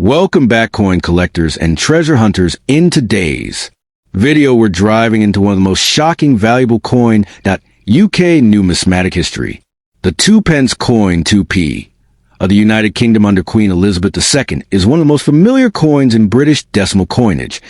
Welcome back, coin collectors and treasure hunters. In today's video, we're driving into one of the most shocking valuable coin UK numismatic history. The 2p coin 2p of the United Kingdom under Queen Elizabeth II is one of the most familiar coins in British decimal coinage.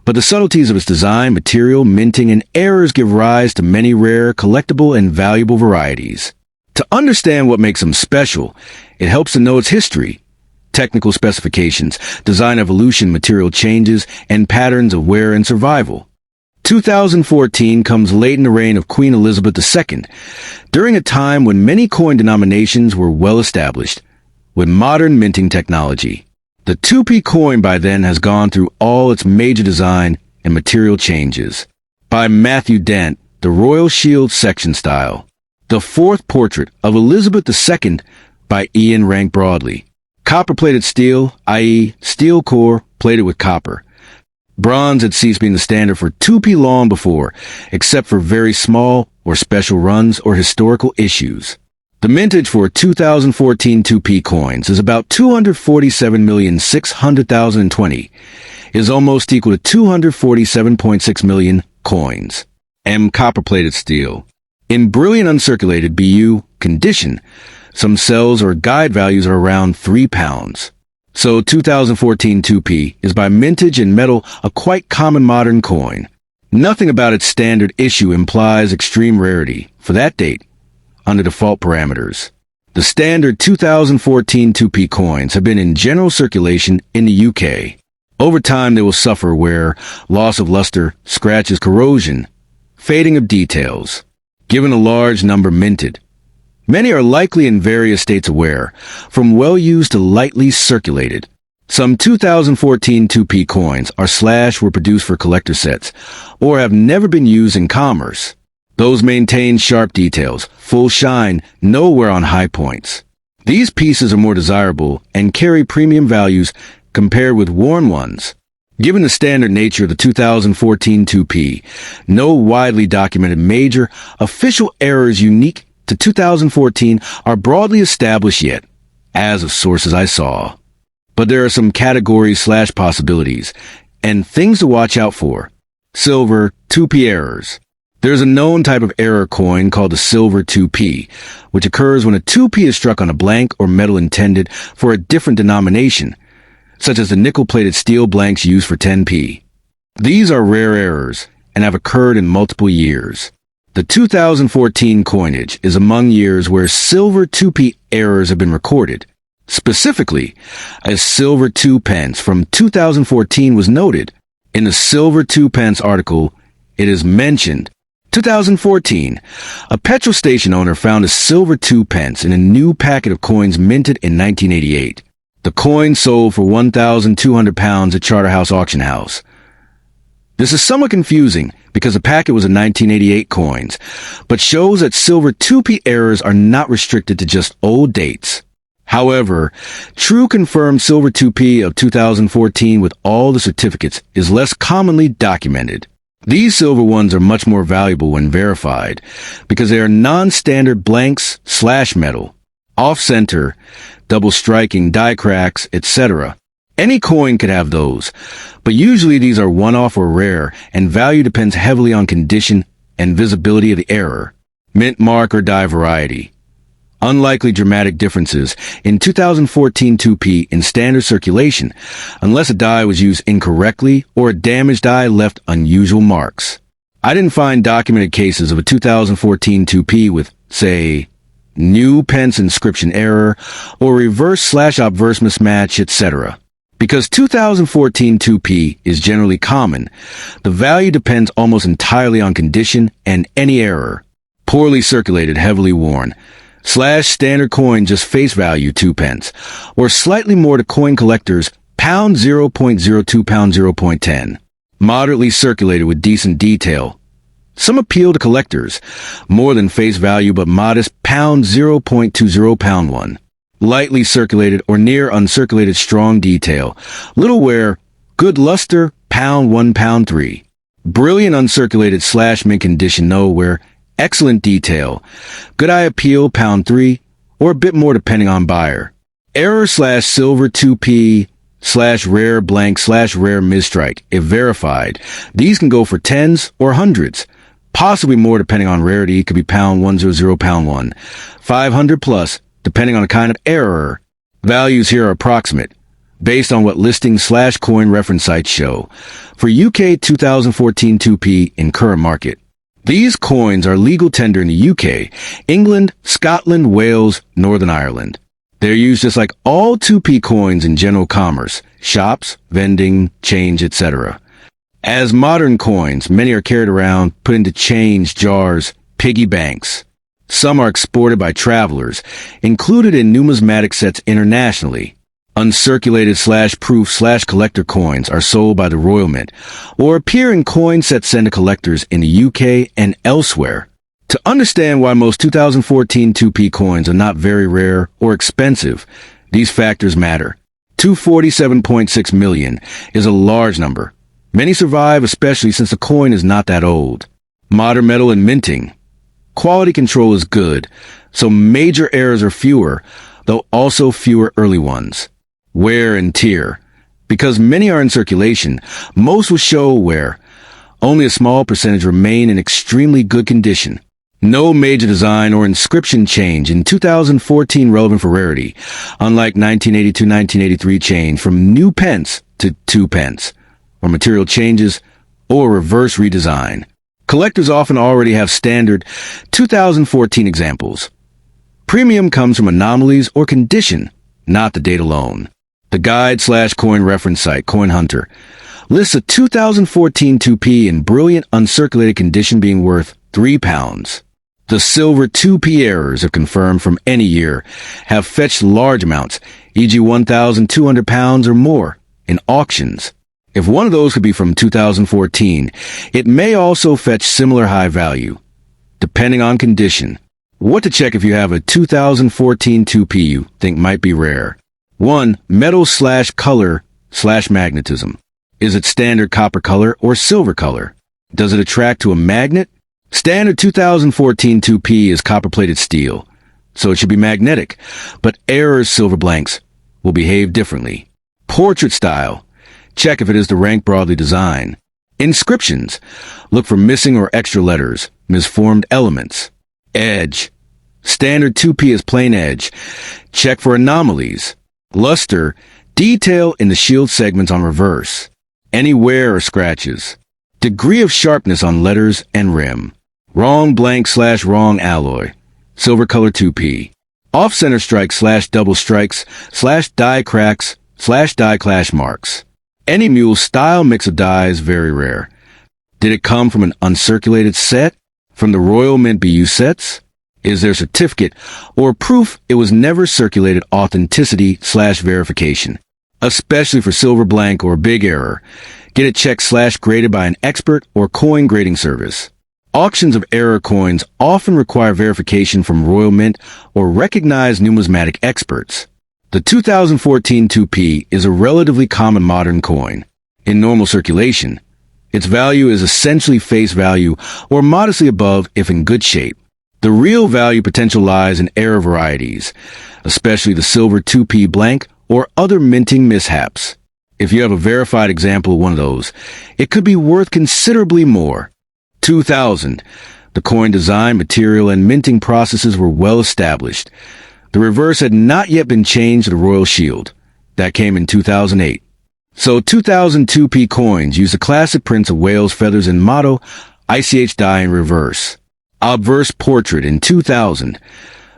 But the subtleties of its design, material, minting, and errors give rise to many rare, collectible, and valuable varieties. To understand what makes them special, it helps to know its history, technical specifications, design evolution, material changes, and patterns of wear and survival. 2014 comes late in the reign of Queen Elizabeth II, during a time when many coin denominations were well established, with modern minting technology. The 2p coin by then has gone through all its major design and material changes. By Matthew Dent, the Royal Shield section style. The fourth portrait of Elizabeth II by Ian Rank Broadley. Copper-plated steel, i.e. steel core plated with copper. Bronze had ceased being the standard for 2p long before, except for very small or special runs or historical issues. The mintage for 2014 2p coins is about 247,600,020, is almost equal to 247.6 million coins. M. Copper-plated steel. In brilliant uncirculated BU condition, some cells or guide values are around 3 pounds. So 2014 2p is by mintage and metal a quite common modern coin. Nothing about its standard issue implies extreme rarity for that date under default parameters. The standard 2014 2p coins have been in general circulation in the UK. Over time they will suffer wear, loss of luster, scratches, corrosion, fading of details. Given a large number minted, many are likely in various states of wear, from well-used to lightly circulated. Some 2014 2p coins are were produced for collector sets, or have never been used in commerce. Those maintain sharp details, full shine, no wear on high points. These pieces are more desirable and carry premium values compared with worn ones. Given the standard nature of the 2014 2p, no widely documented major official errors unique to 2014 are broadly established yet, as of sources I saw. But there are some categories / possibilities, and things to watch out for. Silver 2p errors. There's a known type of error coin called the silver 2p, which occurs when a 2p is struck on a blank or metal intended for a different denomination, such as the nickel-plated steel blanks used for 10p. These are rare errors and have occurred in multiple years. The 2014 coinage is among years where silver 2p errors have been recorded. Specifically, a silver 2p from 2014 was noted. In the silver 2p article, it is mentioned, 2014, a petrol station owner found a silver 2p in a new packet of coins minted in 1988. The coin sold for £1,200 at Charterhouse Auction House. This is somewhat confusing because the packet was of 1988 coins, but shows that silver 2p errors are not restricted to just old dates. However, true confirmed silver 2p of 2014 with all the certificates is less commonly documented. These silver ones are much more valuable when verified because they are non-standard blanks / metal, off-center, double striking, die cracks, etc. Any coin could have those, but usually these are one-off or rare, and value depends heavily on condition and visibility of the error. Mint mark or die variety. Unlikely dramatic differences in 2014 2p in standard circulation, unless a die was used incorrectly or a damaged die left unusual marks. I didn't find documented cases of a 2014 2p with, say, new pence inscription error, or reverse / obverse mismatch, etc. Because 2014 2p is generally common, the value depends almost entirely on condition and any error. Poorly circulated, heavily worn, / standard coin just face value 2p, or slightly more to coin collectors, pound 0.02, pound 0.10. Moderately circulated with decent detail. Some appeal to collectors, more than face value but modest, pound 0.20, pound 1. Lightly circulated or near uncirculated, strong detail. Little wear, good luster, pound 1, pound 3. Brilliant uncirculated / mint condition, no wear, excellent detail. Good eye appeal, pound 3, or a bit more depending on buyer. Error / silver 2p /rare blank /rare mistrike. If verified, these can go for tens or hundreds, possibly more depending on rarity. It could be pound 100, pound 1, 500 plus, depending on the kind of error. Values here are approximate, based on what listing/coin reference sites show. For UK 2014 2p in current market, these coins are legal tender in the UK, England, Scotland, Wales, Northern Ireland. They're used just like all 2p coins in general commerce, shops, vending, change, etc. As modern coins, many are carried around, put into change jars, piggy banks. Some are exported by travelers, included in numismatic sets internationally. Uncirculated/proof/collector coins are sold by the Royal Mint, or appear in coin sets sent to collectors in the UK and elsewhere. To understand why most 2014 2p coins are not very rare or expensive, these factors matter. 247.6 million is a large number. Many survive, especially since the coin is not that old. Modern metal and minting. Quality control is good, so major errors are fewer, though also fewer early ones. Wear and tear. Because many are in circulation, most will show wear. Only a small percentage remain in extremely good condition. No major design or inscription change in 2014 relevant for rarity, unlike 1982-1983 change from new pence to 2 pence, or material changes, or reverse redesign. Collectors often already have standard 2014 examples. Premium comes from anomalies or condition, not the date alone. The guide/coin reference site, Coin Hunter, lists a 2014 2p in brilliant uncirculated condition being worth £3. The silver 2p errors, if confirmed from any year, have fetched large amounts, e.g. £1,200 or more, in auctions. If one of those could be from 2014, it may also fetch similar high value, depending on condition. What to check if you have a 2014 2p you think might be rare. 1. Metal/color/magnetism. Is it standard copper color or silver color? Does it attract to a magnet? Standard 2014 2p is copper-plated steel, so it should be magnetic, but errors silver blanks will behave differently. Portrait style. Check if it is the rank broadly design. Inscriptions. Look for missing or extra letters, misformed elements. Edge. Standard 2p is plain edge. Check for anomalies. Luster. Detail in the shield segments on reverse. Any wear or scratches. Degree of sharpness on letters and rim. Wrong blank/wrong alloy. Silver color 2p. Off-center strikes/double strikes/die cracks/die clash marks. Any mule style mix of dies very rare. Did it come from an uncirculated set? From the Royal Mint BU sets? Is there a certificate or proof it was never circulated? Authenticity/verification. Especially for silver blank or big error. Get it checked/graded by an expert or coin grading service. Auctions of error coins often require verification from Royal Mint or recognized numismatic experts. The 2014 2p is a relatively common modern coin. In normal circulation, its value is essentially face value or modestly above if in good shape. The real value potential lies in error varieties, especially the silver 2p blank or other minting mishaps. If you have a verified example of one of those, it could be worth considerably more. 2000. The coin design, material, and minting processes were well established. The reverse had not yet been changed to the Royal Shield. That came in 2008. So 2002p coins use the classic prints of whales, feathers, and motto, ICH die in reverse. Obverse portrait in 2000.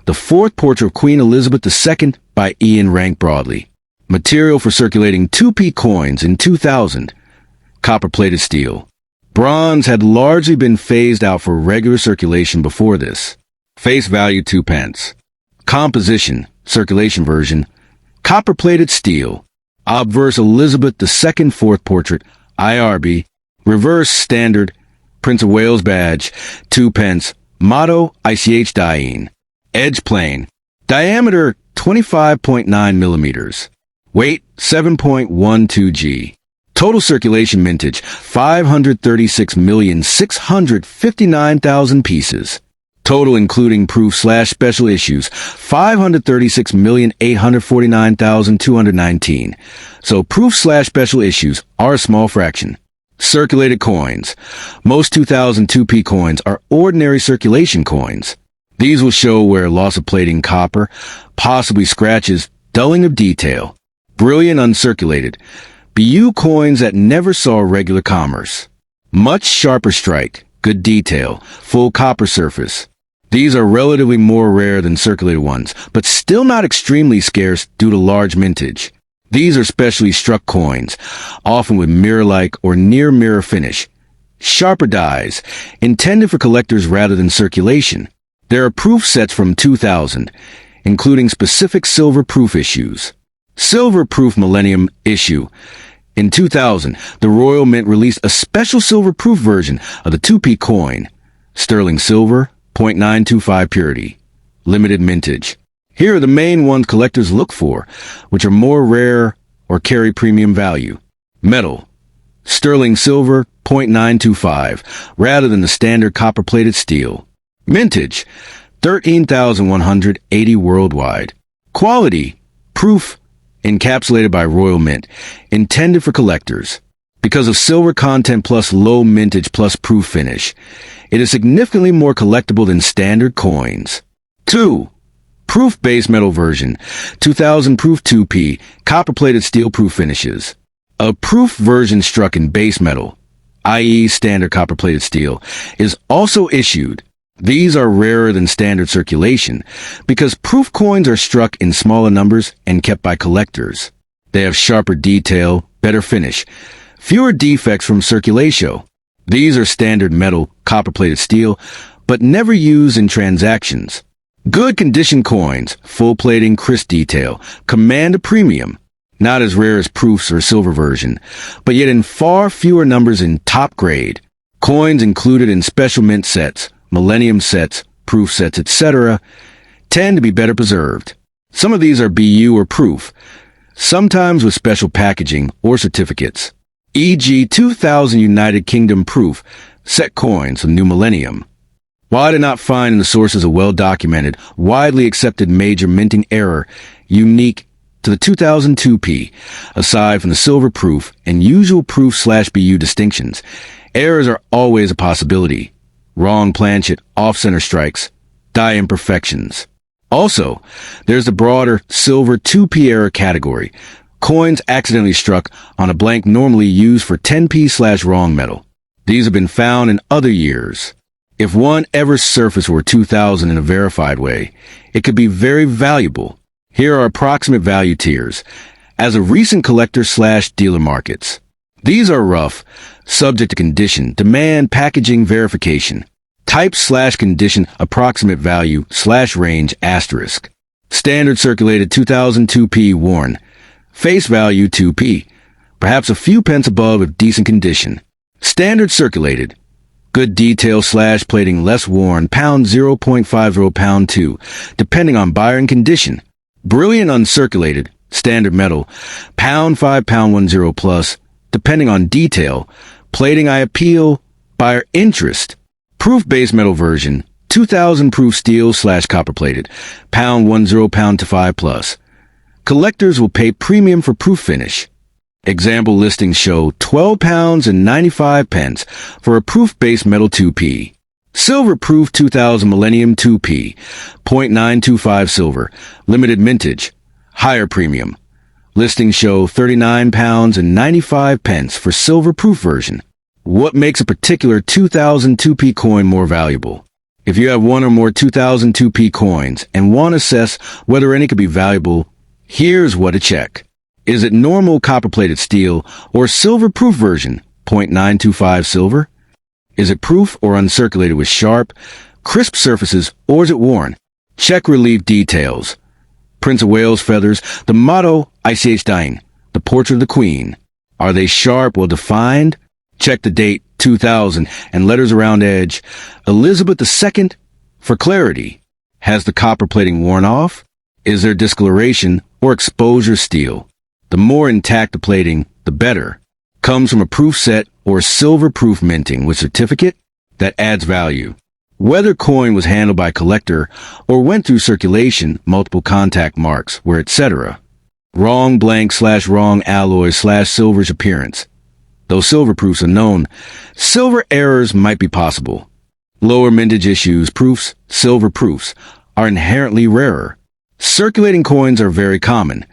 The fourth portrait of Queen Elizabeth II by Ian Rank Broadley. Material for circulating 2p coins in 2000. Copper-plated steel. Bronze had largely been phased out for regular circulation before this. Face value 2 pence. Composition, circulation version, copper-plated steel. Obverse Elizabeth II fourth portrait, IRB. Reverse standard, Prince of Wales badge, 2 pence. Motto, ICH diene. Edge plane. Diameter, 25.9 millimeters. Weight, 7.12 g. Total circulation mintage, 536,659,000 pieces. Total including proof/special issues, 536,849,219. So proof/special issues are a small fraction. Circulated coins. Most 2002p coins are ordinary circulation coins. These will show where loss of plating copper, possibly scratches, dulling of detail. Brilliant uncirculated. BU coins that never saw regular commerce. Much sharper strike, good detail, full copper surface. These are relatively more rare than circulated ones, but still not extremely scarce due to large mintage. These are specially struck coins, often with mirror-like or near-mirror finish. Sharper dies, intended for collectors rather than circulation. There are proof sets from 2000, including specific silver proof issues. Silver proof Millennium issue. In 2000, the Royal Mint released a special silver proof version of the 2p coin. Sterling silver, 0.925 purity. Limited mintage. Here are the main ones collectors look for, which are more rare or carry premium value. Metal. Sterling silver, 0.925, rather than the standard copper-plated steel. Mintage. 13,180 worldwide. Quality. Proof. Encapsulated by Royal Mint. Intended for collectors. Because of silver content plus low mintage plus proof finish, it is significantly more collectible than standard coins. 2. Proof base metal version. 2000 proof 2p, copper-plated steel proof finishes. A proof version struck in base metal, i.e. standard copper-plated steel, is also issued. These are rarer than standard circulation because proof coins are struck in smaller numbers and kept by collectors. They have sharper detail, better finish, fewer defects from circulation. These are standard metal, copper-plated steel, but never used in transactions. Good condition coins, full plating, crisp detail, command a premium. Not as rare as proofs or silver version, but yet in far fewer numbers in top grade. Coins included in special mint sets, millennium sets, proof sets, etc., tend to be better preserved. Some of these are BU or proof, sometimes with special packaging or certificates. E.g. 2000 United Kingdom proof set coins of New Millennium. While I did not find in the sources a well-documented, widely accepted major minting error unique to the 2002p, aside from the silver proof and usual proof/BU distinctions, errors are always a possibility. Wrong planchet, off-center strikes, die imperfections. Also, there's the broader silver 2p error category, coins accidentally struck on a blank normally used for 10p/wrong metal. These have been found in other years. If one ever surface were 2000 in a verified way, it could be very valuable. Here are approximate value tiers, as of recent collector/dealer markets. These are rough, subject to condition, demand, packaging, verification. Type/condition, approximate value/range asterisk. Standard circulated 2002p worn. Face value 2p, perhaps a few pence above if decent condition. Standard circulated. Good detail/plating less worn, pound 0.50, pound 2, depending on buyer and condition. Brilliant uncirculated, standard metal, pound 5, pound 10 plus, depending on detail. Plating I appeal, buyer interest. Proof base metal version, 2000 proof steel/copper plated, pound 10, pound to 5 plus. Collectors will pay premium for proof finish. Example listings show 12 pounds and 95 pence for a proof-based metal 2p. Silver proof 2000 Millennium 2p, 0.925 silver, limited mintage, higher premium. Listings show 39 pounds and 95 pence for silver proof version. What makes a particular 2000 2p coin more valuable? If you have one or more 2000 2p coins and want to assess whether any could be valuable, here's what to check. Is it normal copper-plated steel or silver-proof version, 0.925 silver? Is it proof or uncirculated with sharp, crisp surfaces, or is it worn? Check relief details. Prince of Wales feathers, the motto, ICH Dying, the portrait of the Queen. Are they sharp, well-defined? Check the date, 2000, and letters around edge. Elizabeth II, for clarity. Has the copper plating worn off? Is there discoloration or exposure steel? The more intact the plating, the better. Comes from a proof set or silver proof minting with certificate that adds value. Whether coin was handled by collector or went through circulation, multiple contact marks, where etc. Wrong blank / wrong alloy / silver's appearance. Though silver proofs are known, silver errors might be possible. Lower mintage issues proofs, silver proofs, are inherently rarer. Circulating coins are very common.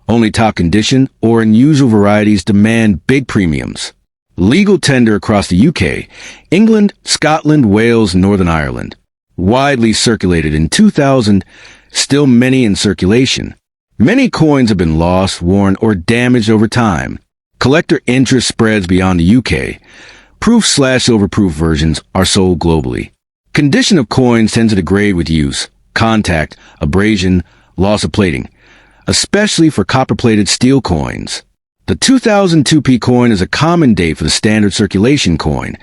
Only top condition or unusual varieties demand big premiums. Legal tender across the UK, England, Scotland, Wales, Northern Ireland. Widely circulated in 2000, still many in circulation. Many coins have been lost, worn, or damaged over time. Collector interest spreads beyond the UK. Proof / silver-proof versions are sold globally. Condition of coins tends to degrade with use, contact, abrasion, loss of plating, especially for copper-plated steel coins. The 2002p coin is a common date for the standard circulation coin,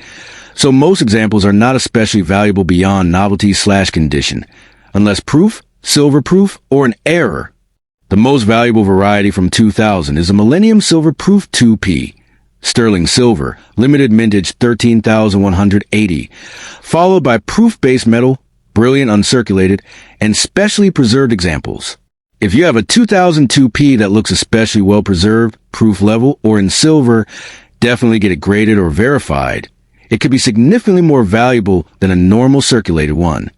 so most examples are not especially valuable beyond novelty / condition, unless proof, silver proof, or an error. The most valuable variety from 2000 is a Millennium Silver Proof 2p, sterling silver, limited mintage 13,180, followed by proof-based metal, brilliant uncirculated, and specially preserved examples. If you have a 2002p that looks especially well preserved, proof level, or in silver, definitely get it graded or verified. It could be significantly more valuable than a normal circulated one.